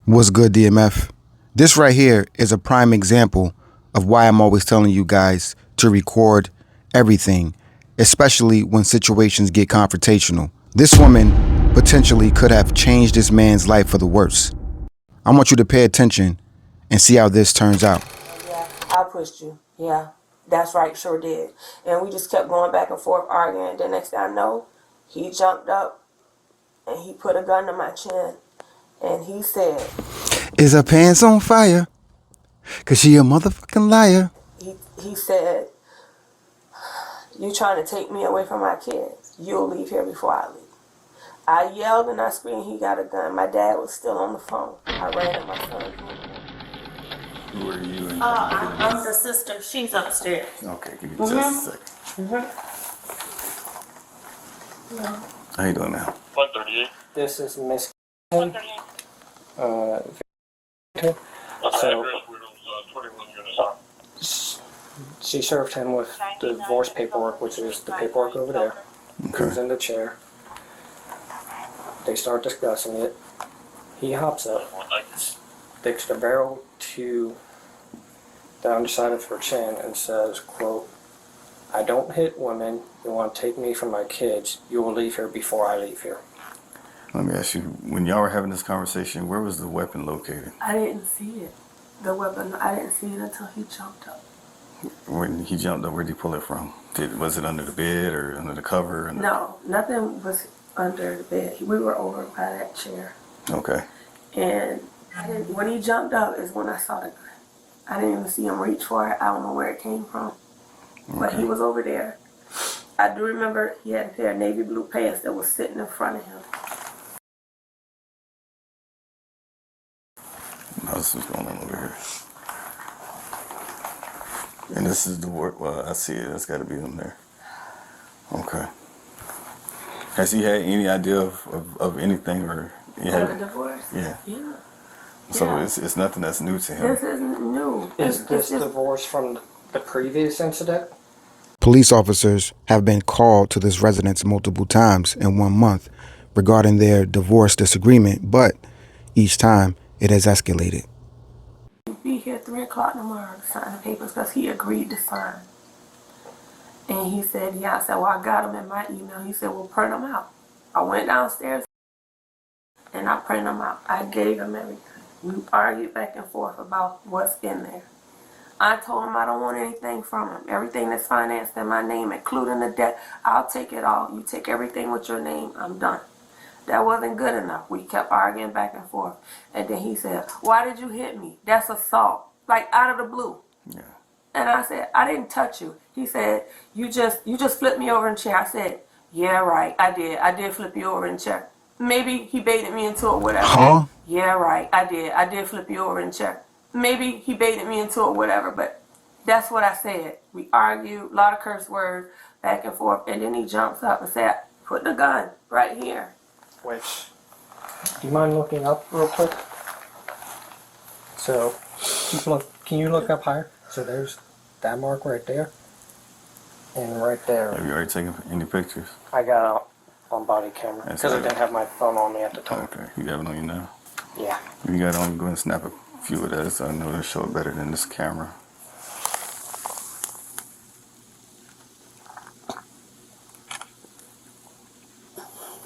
What's good, DMF? This right here is a prime example of why I'm always telling you guys to record everything, especially when situations get confrontational. This woman potentially could have changed this man's life for the worse. I want you to pay attention and see how this turns out. Yeah, I pushed you. Yeah, that's right, sure did. And we just kept going back and forth arguing. The next thing I know, he jumped up and he put a gun to my chin. And he said, Is her pants on fire? Cause she a motherfucking liar. he said, you trying to take me away from my kids. You'll leave here before I leave. I yelled and I screamed, he got a gun. My dad was still on the phone. I ran at my son. Who are you? I'm the sister. She's upstairs. Okay, give me just a second. How you doing now? 138. This is Miss 138. What's the so address where those 21 units are? she served him with the divorce paperwork, which is the paperwork over there. He was in the chair. They start discussing it. He hops up, sticks the barrel to the underside of her chin and says, quote, I don't hit women. You want to take me from my kids. You will leave here before I leave here. Let me ask you, when y'all were having this conversation, where was the weapon located? I didn't see it. The weapon, I didn't see it until he jumped up. When he jumped up, where'd he pull it from? Was it under the bed or under the cover? No, nothing was under the bed. We were over by that chair. Okay. And when he jumped up is when I saw the gun. I didn't even see him reach for it. I don't know where it came from. But he was over there. I do remember he had a pair of navy blue pants that was sitting in front of him. Now this is going on over here. And this is the work. Well, I see it. That's got to be them there. Okay. Has he had any idea of anything or? The divorce? Yeah. Yeah. So Yeah. it's nothing that's new to him. This isn't new. Is this divorce from the previous incident? Police officers have been called to this residence multiple times in 1 month regarding their divorce disagreement, but each time it has escalated. He'll be here 3 o'clock tomorrow to sign the papers because he agreed to sign. And he said, yeah. I said, well, I got them in my email. He said, well, print them out. I went downstairs and I printed them out. I gave him everything. We argued back and forth about what's in there. I told him I don't want anything from him. Everything that's financed in my name, including the debt, I'll take it all. You take everything with your name, I'm done. That wasn't good enough. We kept arguing back and forth. And then he said, why did you hit me? That's assault. Like out of the blue. Yeah. And I said, I didn't touch you. He said, you just flipped me over in the chair. I said, yeah, right, I did. I did flip you over in the chair. Maybe he baited me into it, whatever. Huh? Yeah, right, I did. I did flip you over in the chair. Maybe he baited me into it, whatever, but that's what I said. We argued, a lot of curse words, back and forth, and then he jumps up and said, put the gun right here. Which, do you mind looking up real quick? So, can you look up higher? So there's that mark right there. And right there. Have you already taken any pictures? I got out on body camera. Because I didn't have my phone on me at the time. Okay. You have it on you now? Yeah. If you got it on, go ahead and snap a few of those. I know it'll show it better than this camera.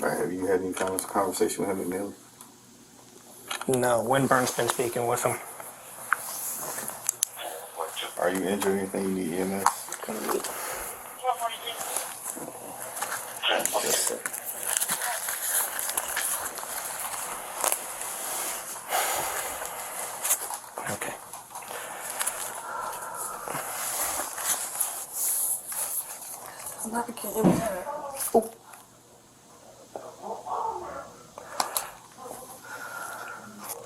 All right, have you had any kind of conversation with him, Emil? No, Winburn's been speaking with him. Are you injured or anything? You need EMS? Just a second. Okay. I'm not kidding. Oh.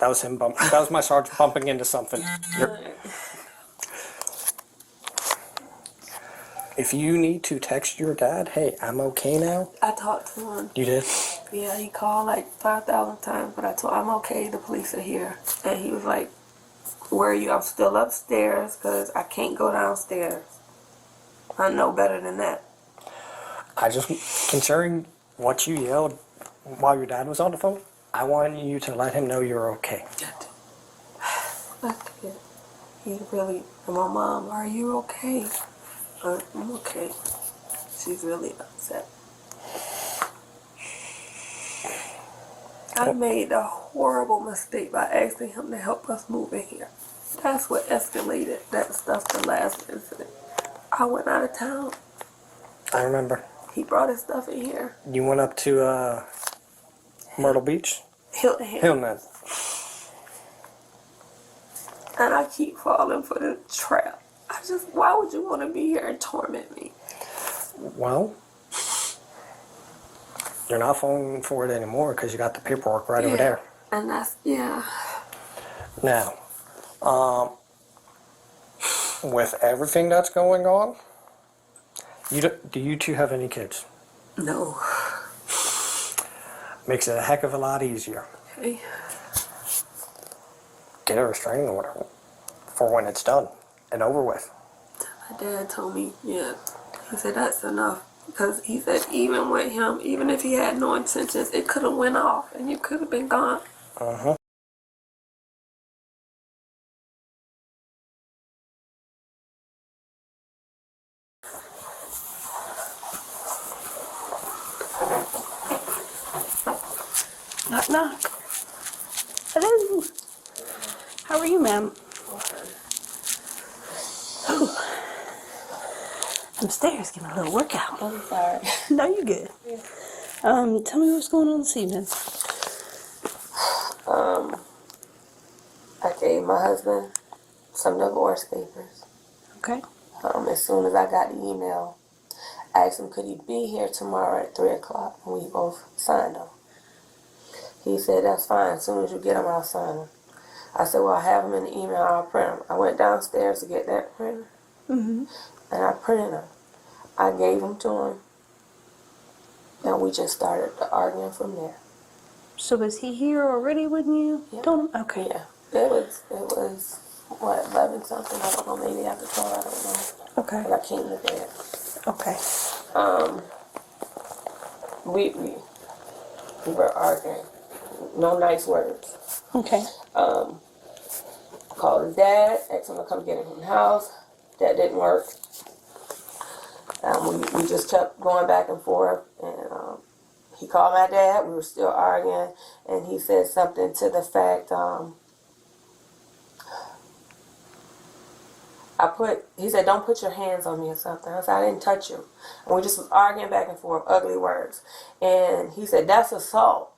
That was him bumping. That was my sergeant bumping into something. If you need to text your dad, hey, I'm okay now. I talked to him. You did? Yeah, he called like 5,000 times, but I told him I'm okay, the police are here. And he was like, where are you? I'm still upstairs because I can't go downstairs. I know better than that. I just, considering what you yelled while your dad was on the phone, I want you to let him know you're okay. I did. He really, and my mom, are you okay? I'm okay. She's really upset. I made a horrible mistake by asking him to help us move in here. That's what escalated that stuff the last incident. I went out of town. I remember. He brought his stuff in here. You went up to Myrtle Beach? Hilton Head. Hillman. And I keep falling for the trap. Why would you want to be here and torment me? Well, you're not falling for it anymore because you got the paperwork right over there. And that's, yeah. Now, with everything that's going on, do you two have any kids? No. Makes it a heck of a lot easier. Okay. Get a restraining order for when it's done and over with. My dad told me, yeah. He said that's enough. Because he said even with him, even if he had no intentions, it could have went off and you could have been gone. Uh-huh. Knock, knock. Hello. How are you, ma'am? I'm upstairs getting a little workout. I'm sorry. No, you good. Tell me what's going on this evening. I gave my husband some divorce papers. Okay. As soon as I got the email, I asked him could he be here tomorrow at 3 o'clock, and we both signed them. He said, that's fine. As soon as you get them, I'll sign them. I said, well, I have them in the email. I'll print them. I went downstairs to get that printer, Mm-hmm. and I printed them. I gave them to him, and we just started arguing from there. So was he here already when you told him? Okay. Yeah. It was, what, 11 something? I don't know. Maybe after 12, I don't know. Okay. But I came to bed. Okay. We were arguing. No nice words. Okay. Called his dad, asked him to come get him from the house. That didn't work. We just kept going back and forth, and he called my dad. We were still arguing, and he said something to the fact, he said, don't put your hands on me or something. I said, I didn't touch you. And we just was arguing back and forth, ugly words. And he said, that's assault.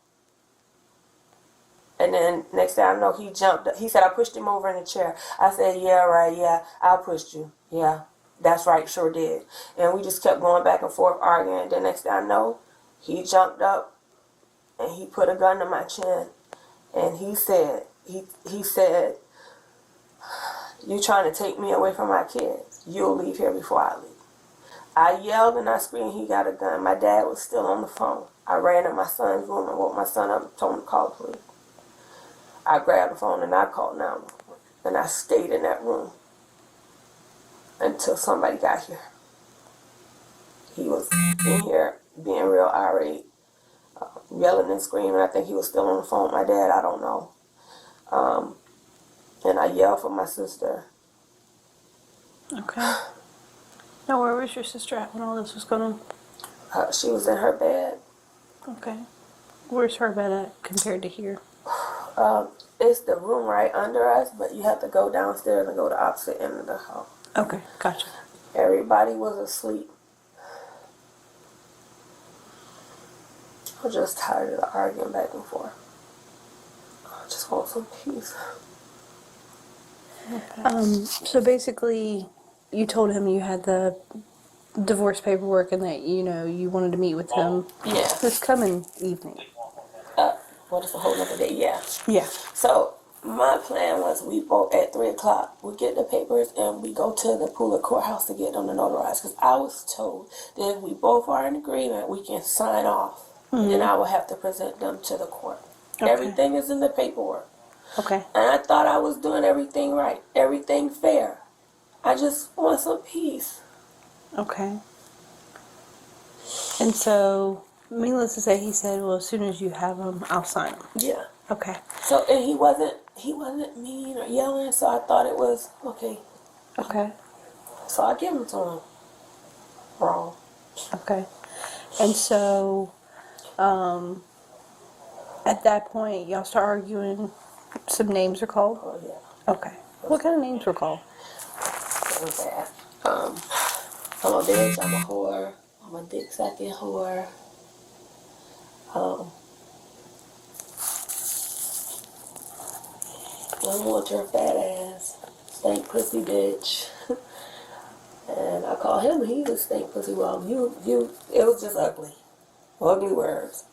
And then next thing I know, he jumped up. He said, I pushed him over in the chair. I said, yeah, right, yeah, I pushed you. Yeah, that's right, sure did. And we just kept going back and forth arguing. The next thing I know, he jumped up and he put a gun to my chin. And he said, you trying to take me away from my kids. You'll leave here before I leave. I yelled and I screamed, he got a gun. My dad was still on the phone. I ran in my son's room and woke my son up and told him to call the police. I grabbed the phone and I called 911. And I stayed in that room until somebody got here. He was in here being real irate, yelling and screaming. I think he was still on the phone with my dad. I don't know. And I yelled for my sister. Okay. Now, where was your sister at when all this was going on? She was in her bed. Okay. Where's her bed at compared to here? It's the room right under us, but you have to go downstairs and go to the opposite end of the house. Okay, gotcha. Everybody was asleep. I'm just tired of the arguing back and forth. I just want some peace. So basically, you told him you had the divorce paperwork and that, you wanted to meet with him Yeah. this coming evening. What is a whole other day? Yeah. Yeah. So my plan was we vote at 3 o'clock. We get the papers and we go to the Pooler courthouse to get them notarized. Because I was told that if we both are in agreement, we can sign off. Mm-hmm. And I will have to present them to the court. Okay. Everything is in the paperwork. Okay. And I thought I was doing everything right, everything fair. I just want some peace. Okay. And so, needless to say, he said, well, as soon as you have them, I'll sign them. Yeah. Okay. So, and he wasn't he wasn't mean or yelling, so I thought it was okay. Okay. So I give him to him. Wrong. Okay. And so, at that point, y'all start arguing. Some names are called. Oh yeah, Okay. What kind of names were called? it was bad. I'm a bitch. I'm a whore. I'm a dick sucking whore. I want your fat ass, stank pussy bitch. And I call him. He's a stank pussy. Well, you. It was just ugly, ugly words.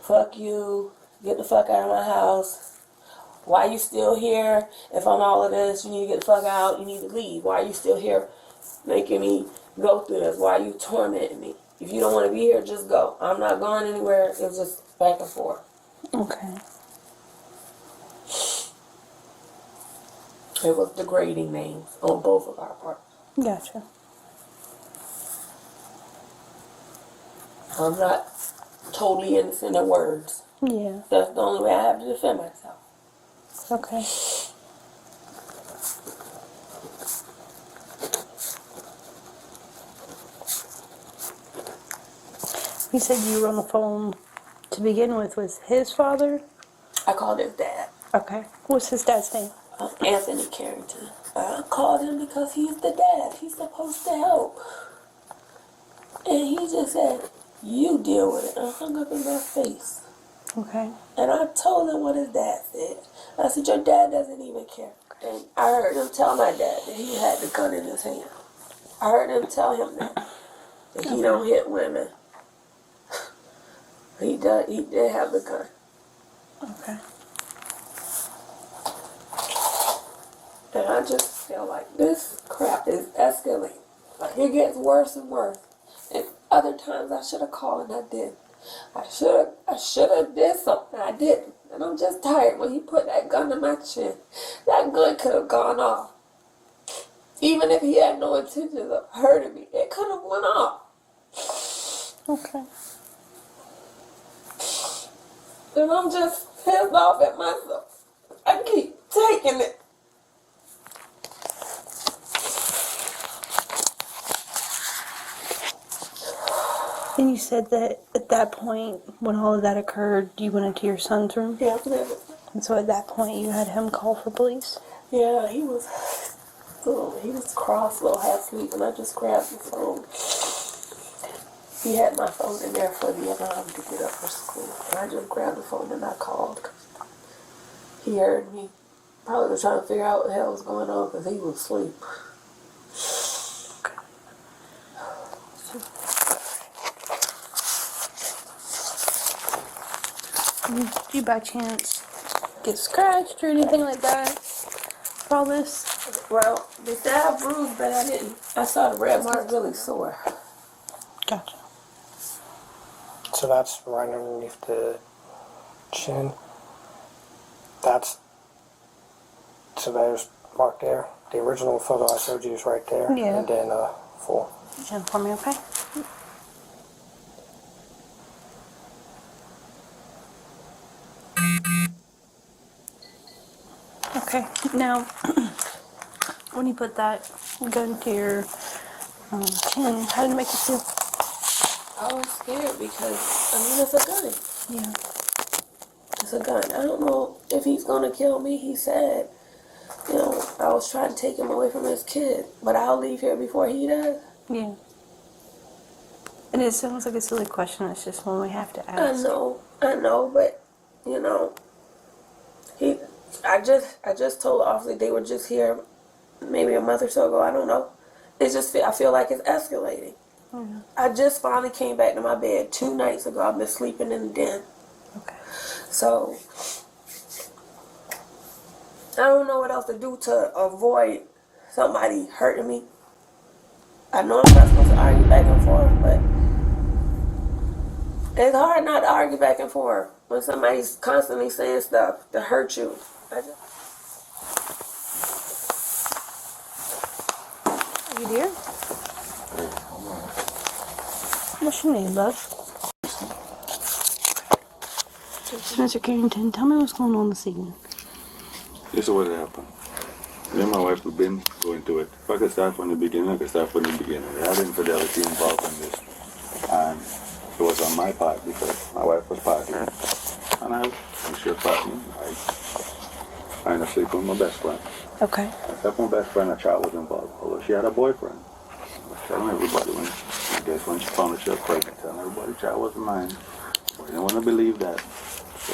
Fuck you. Get the fuck out of my house. Why you still here? If I'm all of this, you need to get the fuck out. You need to leave. Why are you still here making me go through this? Why are you tormenting me? If you don't want to be here, just go. I'm not going anywhere. It was just back and forth. Okay. It was degrading names on both of our parts. Gotcha. I'm not totally innocent of words. Yeah. That's the only way I have to defend myself. Okay. You said you were on the phone to begin with his father? I called his dad, Okay. What's his dad's name? Anthony Carrington. I called him because he's the dad. He's supposed to help. And he just said, you deal with it. And hung up in my face. Okay. And I told him what his dad said. I said, your dad doesn't even care. And I heard him tell my dad that he had the gun in his hand. I heard him tell him that he don't hit women. He did have the gun. Okay. And I just feel like this crap is escalating. Like it gets worse and worse. And other times I should have called and I didn't. I should have did something. I didn't. And I'm just tired when he put that gun to my chin. That gun could have gone off. Even if he had no intentions of hurting me, it could have went off. Okay. And I'm just pissed off at myself. I keep taking it. And you said that at that point, when all of that occurred, you went into your son's room? Yeah, And so at that point, you had him call for police? yeah, he was cross, a little half asleep, and I just grabbed the phone. He had my phone in there for the alarm to get up for school. And I just grabbed the phone and I called. He heard me. Probably was trying to figure out what the hell was going on because he was asleep. Did you by chance get scratched or anything like that for all this? Well, they said I bruised, but I didn't. I saw the red mark really sore. Gotcha. So that's right underneath the chin. That's, so there's mark there. The original photo I showed you is right there. Yeah. And then full. Chin for me, okay? Okay, now, when you put that gun to your chin, how did it make you feel? I was scared because, I mean, it's a gun. Yeah. It's a gun. I don't know if he's going to kill me. He said, you know, I was trying to take him away from his kid, but I'll leave here before he does. Yeah. And it sounds like a silly question. It's just one we have to I ask. know, but, you know, I just told the officer they were just here maybe a month or so ago. I don't know. I feel like it's escalating. Mm-hmm. I just finally came back to my bed 2 nights ago. I've been sleeping in the den. Okay. So, I don't know what else to do to avoid somebody hurting me. I know I'm not supposed to argue back and forth, but it's hard not to argue back and forth when somebody's constantly saying stuff to hurt you. You dear? What's your name, love? Mr. Carrington, tell me what's going on this evening. This is what happened. Me and my wife, we've been going through it. If I could start from the beginning, I could start from the beginning. There had infidelity involved in this. And it was on my part because my wife was partying. And when she was partying, I ended up sleeping with my best friend. Okay. I slept with my best friend, a child was involved. Although she had a boyfriend. I was telling everybody when she found out she was pregnant, telling everybody the child wasn't mine. But I didn't want to believe that. So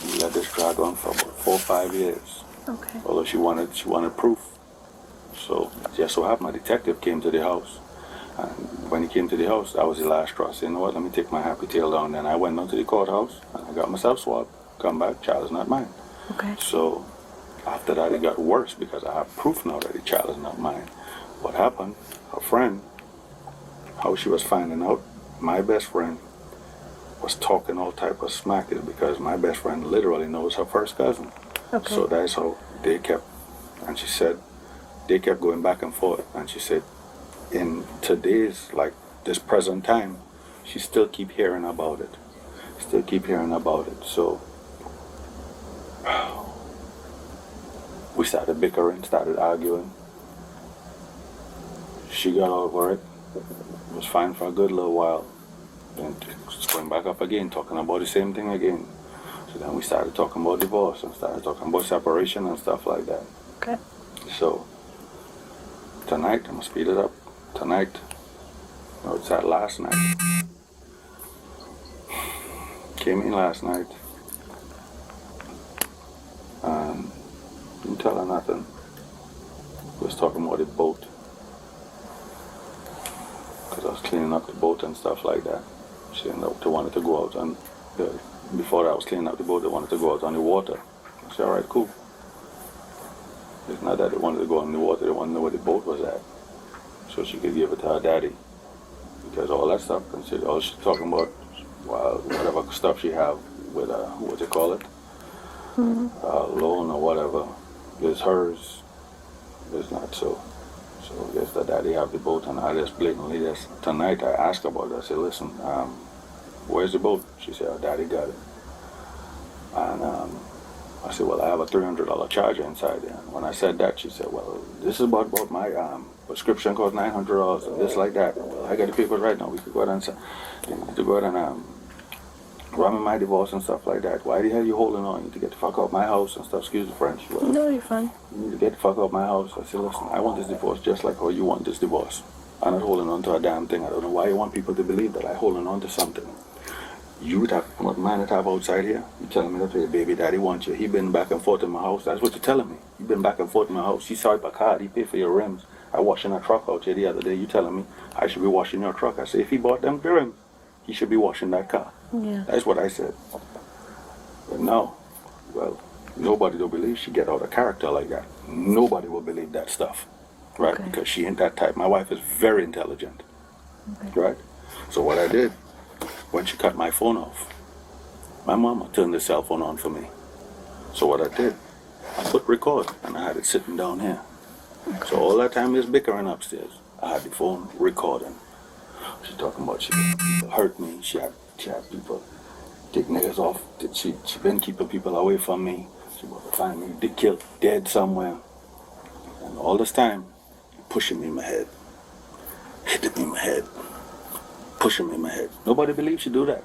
we let this drag on for about 4 or 5 years. Okay. Although she wanted proof. So just so happened my detective came to the house. And when he came to the house, that was the last straw. I said, you know what, let me take my happy tail down. Then I went down to the courthouse and I got myself swabbed. Come back, child is not mine. Okay. So after that it got worse because I have proof now that the child is not mine. What happened, her friend, how she was finding out, my best friend was talking all type of smack is because my best friend literally knows her first cousin. Okay. So that's how they kept, and she said, they kept going back and forth. And she said, in today's, like this present time, she still keep hearing about it. Still keep hearing about it. So we started bickering, started arguing. She got over it. It was fine for a good little while. Then it's going back up again, talking about the same thing again. So then we started talking about divorce and started talking about separation and stuff like that. Okay. So tonight, I'm gonna speed it up. Tonight, no, it's that last night. Came in last night and didn't tell her nothing. Was talking about the boat. Because I was cleaning up the boat and stuff like that. She ended up, they wanted to go out and before I was cleaning up the boat, they wanted to go out on the water. I said, all right, cool. It's not that they wanted to go on the water, they wanted to know where the boat was at. So she could give it to her daddy. Because all that stuff, considered, all she's talking about, well, whatever stuff she have with, what you call it? Loan or whatever, is hers. It's not so. So I guess the daddy have the boat, and I just blatantly just, tonight I asked about it. I said, listen, where's the boat? She said, oh, daddy got it. And I said, well, I have a $300 charger inside there. And when I said that, she said, well, this is about my prescription cost $900 and this like that. Well, I got the papers right now. We could go ahead and say, you need to go ahead and run in my divorce and stuff like that. Why the hell you holding on? You need to get the fuck out my house and stuff. Excuse the French. Well, No, you're fine. you need to get the fuck out my house. I said, listen, I want this divorce just like how you want this divorce. I'm not holding on to a damn thing. I don't know why you want people to believe that I'm holding on to something. You that what man that have outside here, you telling me that your baby daddy wants you. He been back and forth in my house. That's what you're telling me. He been back and forth in my house. He saw it by card. He paid for your rims. I washing a truck out here the other day. You telling me I should be washing your truck. I said, if he bought them rims, he should be washing that car. Yeah. That's what I said. But no, well, nobody will believe she get out of character like that. Nobody will believe that stuff, right? Okay. Because she ain't that type. My wife is very intelligent, right? So what I did, when she cut my phone off, my mama turned the cell phone on for me. So what I did, I put record, and I had it sitting down here. So all that time is bickering upstairs, I had the phone recording. She talking about she hurt me. She had people take niggas off. She been keeping people away from me. She was to find me killed dead somewhere. And all this time, pushing me in my head, hitting me in my head, pushing me in my head. Nobody believes she do that.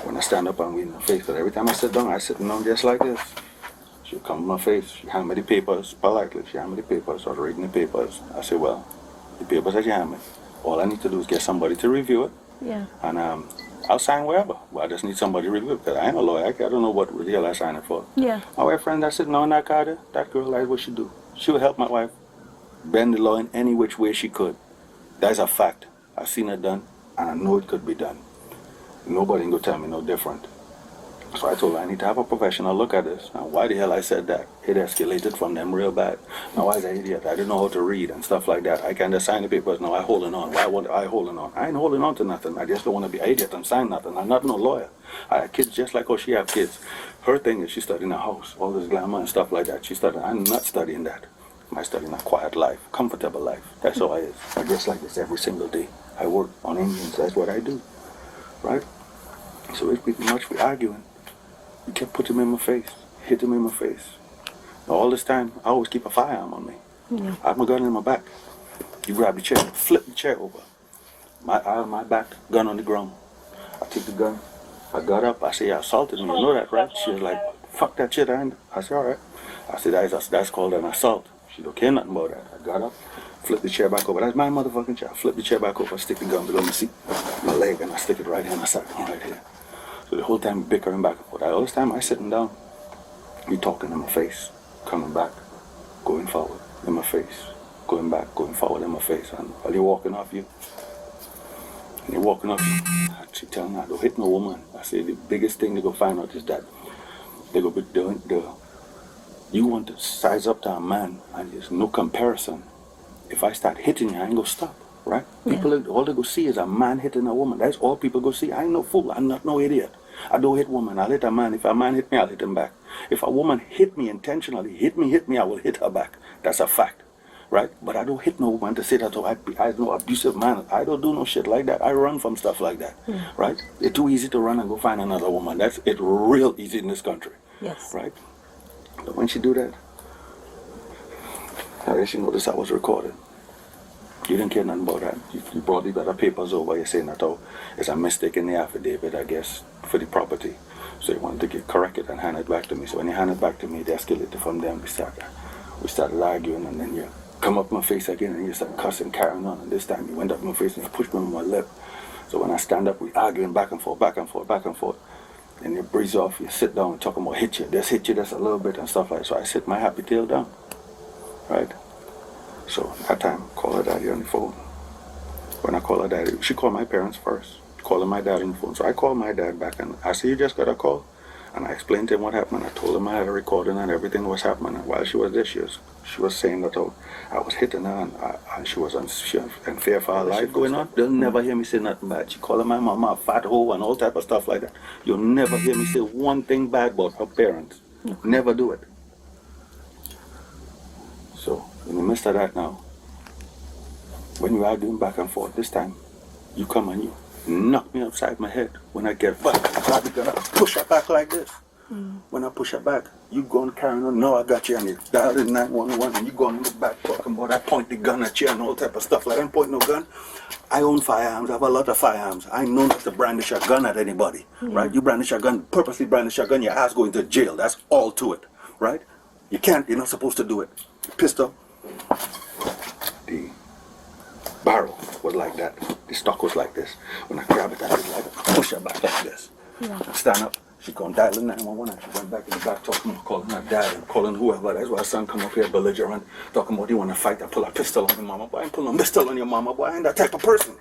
When I stand up and we in the face, because every time I sit down, I sit down just like this. She'll come in my face. She hand me the papers politely. She hand me the papers. I was reading the papers. I said, well, the papers that you hand me, all I need to do is get somebody to review it. Yeah. And I'll sign wherever. But I just need somebody to review it because I ain't a lawyer. I don't know what the hell I signed it for. Yeah. My wife friend that's sitting on that car there, that girl, that's what she do. She would help my wife bend the law in any which way she could. That's a fact. I've seen it done, and I know it could be done. Nobody can go tell me no different. So I told her I need to have a professional look at this. Now, why the hell I said that? It escalated from them real bad. Now, I was an idiot. I didn't know how to read and stuff like that. I can't just sign the papers. No, I holding on. Why would I holding on? I ain't holding on to nothing. I just don't want to be an idiot and sign nothing. I'm not no lawyer. I have kids just like how she have kids. Her thing is she studying a house, all this glamour and stuff like that. She studying. I'm not studying that. I'm studying a quiet life, comfortable life. That's all I is. I dress like this every single day. I work on Indians. That's what I do, right? So it's pretty much we arguing. He kept putting him in my face, hit him in my face. All this time, I always keep a firearm on me. I have my gun in my back. You grab the chair, flip the chair over. I on my back, gun on the ground. I take the gun. I got up. I say, you assaulted me. You know that, right? She was like, fuck that shit. I said, all right. I said, that's called an assault. She don't care nothing about that. I got up, flipped the chair back over. That's my motherfucking chair. I flip the chair back over, stick the gun below my seat, my leg, and I stick it right here in my side, right here. So the whole time bickering back and forth. All this time I sitting down, you talking in my face, coming back, going forward in my face, going back, going forward in my face. And while you're walking off you, and you're walking off you, she telling me, don't hit no woman. I say the biggest thing they go find out is that they go be doing you want to size up to a man, and there's no comparison. If I start hitting you, I ain't gonna stop, right? People, all they go see is a man hitting a woman. That's all people go see. I ain't no fool. I'm not no idiot. I don't hit women. I'll hit a man. If a man hit me, I'll hit him back. If a woman hit me intentionally, hit me, I will hit her back. That's a fact, right? But I don't hit no woman to say that, oh, I'm no abusive man. I don't do no shit like that. I run from stuff like that, right? It's too easy to run and go find another woman. It's real easy in this country, right? But when she do that, I guess she noticed I was recorded. You didn't care nothing about that. You brought these other papers over. You're saying that, oh, it's a mistake in the affidavit, I guess, for the property. So you wanted to get corrected and hand it back to me. So when you hand it back to me, they escalated from there. We started arguing, and then you come up my face again, and you start cussing, carrying on. And this time you went up my face and you pushed me on my lip. So when I stand up, we arguing back and forth, back and forth, back and forth. And you breeze off, you sit down and talk about hit you just a little bit and stuff like that. So I sit my happy tail down, right? So that time, call her daddy on the phone. When I call her daddy, she called my parents first, calling my dad on the phone. So I called my dad back, and I said, you just got a call? And I explained to him what happened. I told him I had a recording and everything was happening. And while she was there, she was saying that, oh, I was hitting her, and she was in fear for her life going on. They'll never hear me say nothing bad. She calling my mama a fat hoe and all type of stuff like that. You'll never hear me say one thing bad about her parents. Never do it. So in the midst of that now, when you're arguing back and forth, this time, you come and you knock me upside my head. When I get back, I grab the gun, I push her back like this. When I push her back, you go and carry on. No, I got you, and you dial in 911, and you go in the back talking about I point the gun at you and all type of stuff. Like I don't point no gun. I own firearms. I have a lot of firearms. I know not to brandish a gun at anybody, right? You brandish a gun, purposely brandish a gun, your ass going to jail. That's all to it, right? You can't. You're not supposed to do it. Pistol. The barrel was like that. The stock was like this. When I grab it, I was like push her back like this. Stand up. She gone dialing 911, and she went back in the back talking, calling her dad and calling whoever. That's why her son come up here belligerent, talking about you want to fight. I pull a pistol on your mama. Boy, I ain't pull no pistol on your mama. Boy, I ain't that type of person,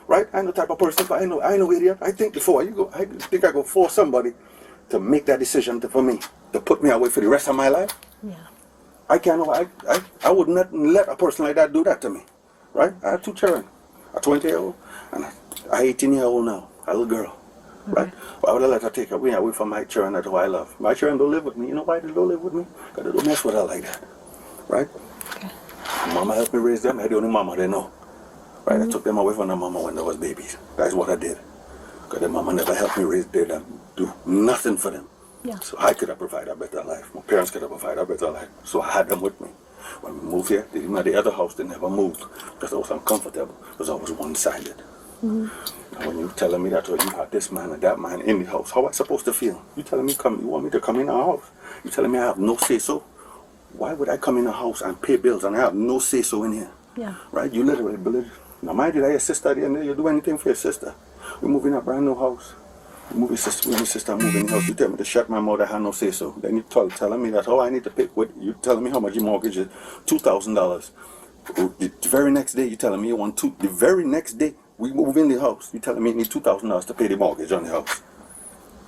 right? I ain't the type of person. But I know idiot. I think before you go. I think I go force somebody to make that decision for me, to put me away for the rest of my life. I can't. I would not let a person like that do that to me, right? I have two children, a 20-year-old and a 18-year-old now, a little girl. Right? Why would I let her take me away from my children that who I love? My children don't live with me. You know why they don't live with me? Because they don't mess with her like that. Right? Mama helped me raise them. I'm the only mama they know. Right? I took them away from their mama when they was babies. That's what I did. Because their mama never helped me raise them, do nothing for them. So I could have provided a better life. My parents could have provided a better life. So I had them with me. When we moved here, even at the other house, they never moved. Because I was uncomfortable. Because I was one-sided. And when you're telling me that, oh, you have this man and that man in the house, how am I supposed to feel? You telling me you want me to come in our house? You telling me I have no say-so? Why would I come in a house and pay bills and I have no say-so in here? Right? You literally believe. Now, mind you, that your sister there, and you do anything for your sister. We move in a brand new house. We move your sister move in the house. You tell me to shut my mouth, I have no say-so. Then you telling me that, oh, I need to pay. You telling me how much your mortgage is? $2,000. The very next day, you telling me you want the very next day, we move in the house. You telling me you need $2,000 to pay the mortgage on the house.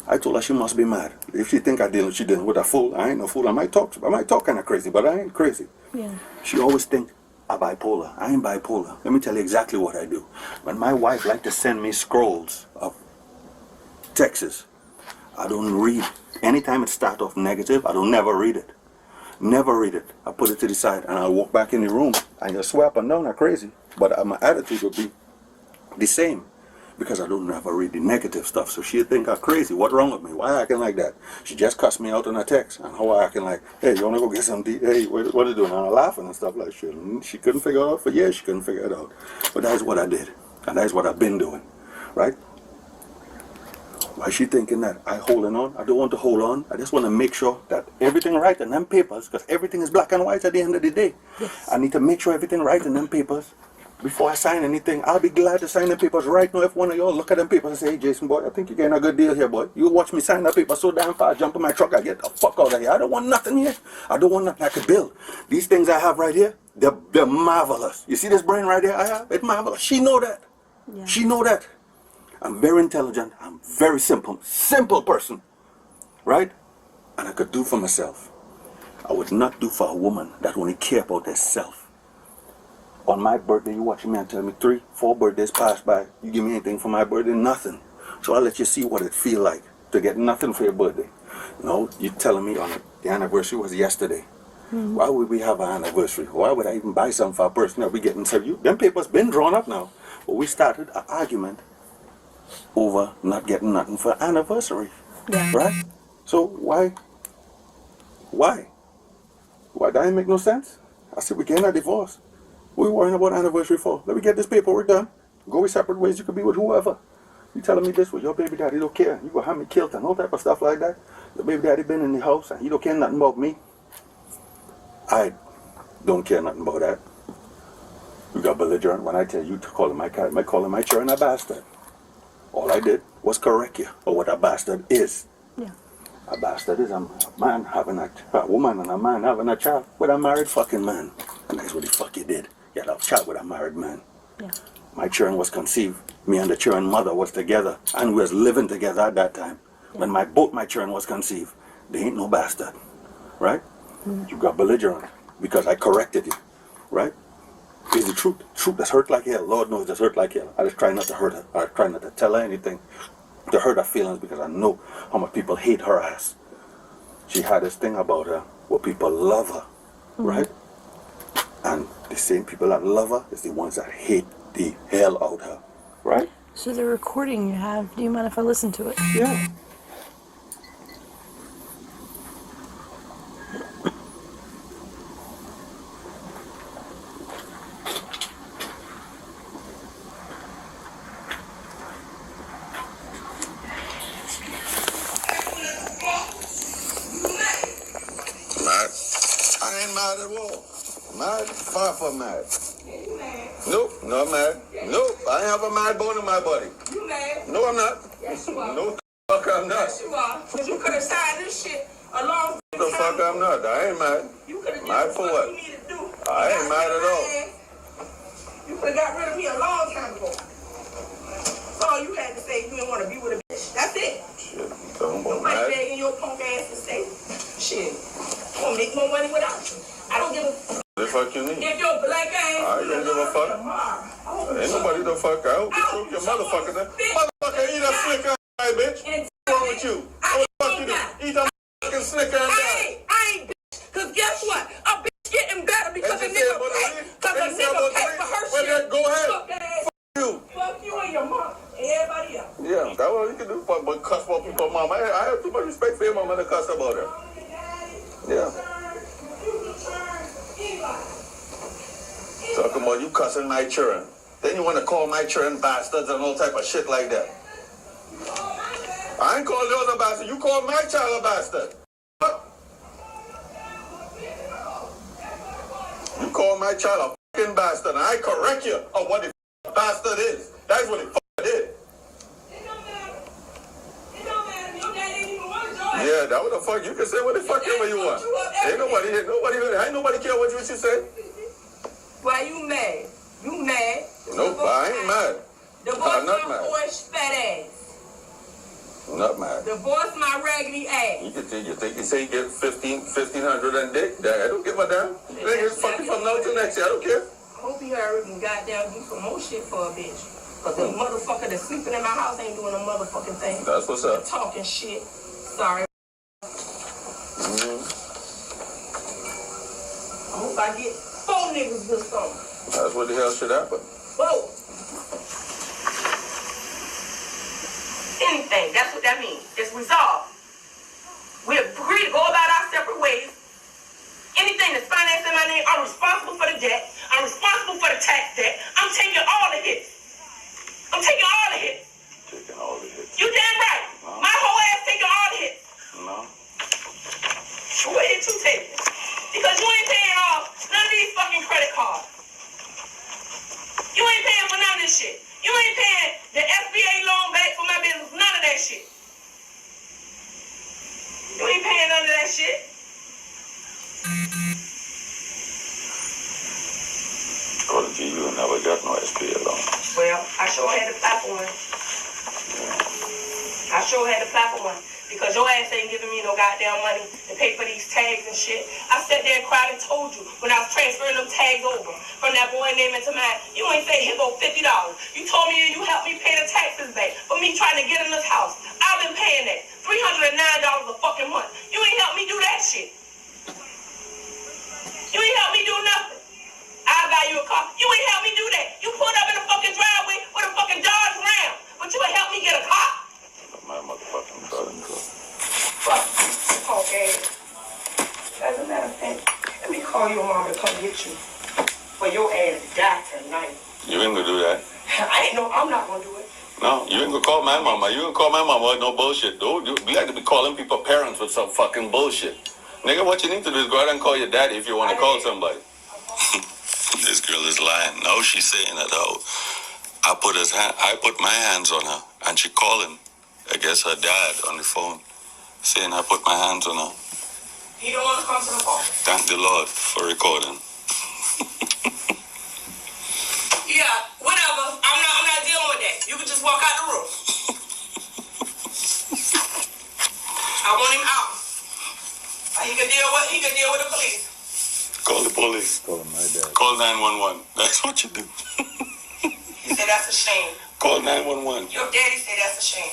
I told her she must be mad. If she think she didn't with a fool, I ain't no fool. I might talk kind of crazy, but I ain't crazy. She always think I'm bipolar. I ain't bipolar. Let me tell you exactly what I do. When my wife like to send me scrolls of texts, I don't read. Anytime it starts off negative, I don't never read it. Never read it. I put it to the side and I walk back in the room and just swear up and down like crazy. But my attitude would be the same. because I don't ever read the negative stuff. So she'd think I'm crazy. What wrong with me? Why I acting like that? She just cussed me out on a text. And how I acting like, hey, you want to go get something? Hey, what are you doing? And I'm laughing and stuff like shit. And she couldn't figure it out for years. She couldn't figure it out. But that's what I did. And that's what I've been doing. Right? Why is she thinking that I holding on? I don't want to hold on. I just want to make sure that everything right in them papers, because everything is black and white at the end of the day. Yes. I need to make sure everything right in them papers before I sign anything. I'll be glad to sign the papers right now if one of y'all look at them papers and say, hey, Jason, boy, I think you're getting a good deal here, boy. You watch me sign that paper so damn fast, jump in my truck, I get the fuck out of here. I don't want nothing here. I don't want nothing I could build. These things I have right here, they're marvelous. You see this brain right here I have? It's marvelous. She know that. Yeah. She know that. I'm very intelligent. I'm very simple person, right? And I could do for myself. I would not do for a woman that only care about herself. On my birthday, you watch me and tell me 3, 4 birthdays pass by. You give me anything for my birthday? Nothing. So I'll let you see what it feel like to get nothing for your birthday. No, you telling me on the anniversary was yesterday. Mm-hmm. Why would we have an anniversary? Why would I even buy something for a person that we getting to you? Them papers been drawn up now. But we started an argument over not getting nothing for anniversary. Yeah. Right? So why? That didn't make no sense. I said, we getting a divorce. What are we worrying about anniversary for? Let me get this paperwork done. Go your separate ways. You could be with whoever. You telling me this with your baby daddy don't care. You gonna have me killed and all type of stuff like that. Your baby daddy been in the house and he don't care nothing about me. I don't care nothing about that. You got belligerent when I tell you to call my children a bastard. All I did was correct you on what a bastard is. Yeah. A bastard is a man having a woman and a man having a child with a married fucking man. And that's what the fuck you did. You had a child with a married man. Yeah. My children was conceived. Me and the children mother was together. And we was living together at that time. Yeah. When both my children was conceived. They ain't no bastard. Right? Mm-hmm. You got belligerent because I corrected you. Right? It's the truth. Truth that's hurt like hell. Lord knows that's hurt like hell. I just try not to hurt her. I try not to tell her anything to hurt her feelings because I know how much people hate her ass. She had this thing about her where people love her, right? And the same people that love her is the ones that hate the hell out of her, right? So the recording you have, do you mind if I listen to it? Yeah. Mad at all. Mad? Far from mad. Nope, not mad. Nope, I ain't have a mad bone in my body. You mad? No, I'm not. Yes, you are. No, fuck, I'm not. Yes, you are. Because you could have signed this shit a long time ago. The fuck, I'm not. I ain't mad. You could have mad for what? You needed to do. I ain't mad at all. You could have got rid of me a long time ago. That's all you had to say. You didn't want to be with a bitch. That's it. Shit, you talking about Nobody mad? begging your punk ass to stay. Shit. I'm going to make more money without you. I don't give a fuck. The fuck you need? If your black ass... I don't give a fuck. Ain't nobody the fuck out. You choke your motherfucker then. Motherfucker, eat a slicker, bitch. What's wrong with you? What the fuck you do? Eat a fucking slicker and die. I ain't bitch. Because guess what? A bitch getting better because a nigga pay. Because a nigga pay for her shit. Go ahead. Fuck you. Fuck you and your mom and everybody else. Yeah, that's what you can do. But cuss for people's mom. I have too much respect for your mama to cuss about her. Yeah. Talking about you cussing my children. Then you want to call my children bastards and all type of shit like that. I ain't called yours a bastard. You called my child a bastard. You called my child a fucking bastard, and I correct you of what the bastard is. That's what the fuck did. Yeah, that what the fuck. You can say what the fuck ever you want. Ain't nobody care what you say. Why you mad? You mad? Nope, I ain't mad. Divorce not my mad. horse fat ass. Not mad. Divorce my raggedy ass. You think you say you get 1,500 and dick? I don't give a damn. Niggas fucking from now to next year. I don't care. I hope you heard and goddamn do some more shit for a bitch. Cause the motherfucker that's sleeping in my house ain't doing a motherfucking thing. That's what's up. Talking shit. Sorry. I hope I get 4 niggas this summer. That's what the hell should happen. Whoa. anything. That's what that means. It's resolved. We agree to go about our separate ways. Anything that's financed in my name, I'm responsible for the debt. I'm responsible for the tax debt. I'm taking all the hits. I'm taking all the hits. Taking all the hits. You damn right. No. My whole ass taking all the hits. No. What hit you taking? Because you ain't paying off none of these fucking credit cards. You ain't paying for none of this shit. You ain't paying the SBA loan back for my business. None of that shit. You ain't paying none of that shit. According to you, you never got no SPA loan. Well, I sure had to apply for one. I sure had to apply for one. Because your ass ain't giving me no goddamn money to pay for these tags and shit. I sat there and cried and told you when I was transferring them tags over from that boy name into mine, you ain't say, here go $50. You told me you helped me pay the taxes back for me trying to get in this house. I've been paying that. $309 a fucking month. You ain't helped me do that shit. You ain't helped me do nothing. I'll buy you a car. You ain't helped me do that. You pulled up in the fucking driveway with a fucking Dodge Ram, but you ain't helped me get a car. My motherfucking brother. Fuck. Okay. As a matter of fact, let me call your mom to come get you. For your ass to die tonight. You ain't gonna do that. I'm not gonna do it. No, you ain't gonna call my mama. You ain't gonna call my mama with no bullshit, dude. You like to be calling people parents with some fucking bullshit. Nigga, what you need to do is go out and call your daddy if you want to call somebody. This girl is lying. No, she's saying that I put my hands on her and she calling. I guess her dad on the phone saying I put my hands on her. He don't want to come to the phone. Thank the Lord for recording. Yeah, whatever. I'm not dealing with that. You can just walk out the room. I want him out. He can deal with the police. Call the police. Call my dad. Call 911. That's what you do. He said that's a shame. Call 911. Your daddy said that's a shame.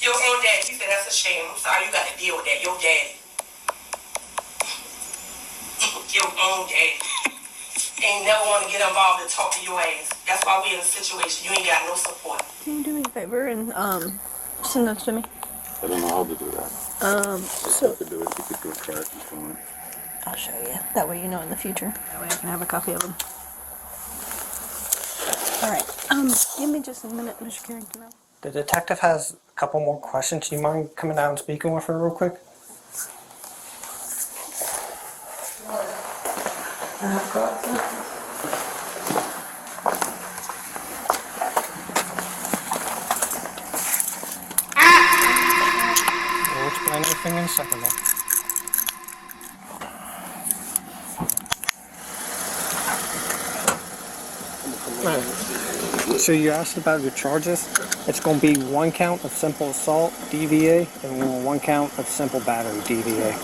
Your own daddy, he said that's a shame. I'm sorry you got to deal with that. Your daddy. Your own daddy. Ain't never want to get involved and talk to your ass. That's why we in a situation. You ain't got no support. Can you do me a favor and send those to me? I don't know how to do that. So I could do it. You could do a track if you want. I'll show you. That way you know in the future. That way I can have a copy of them. All right. Give me just a minute, Mr. Carrington. The detective has a couple more questions. Do you mind coming down and speaking with her real quick? We'll explain everything in a second, though. So you asked about your charges. It's going to be 1 count of simple assault, DVA, and 1 count of simple battery, DVA.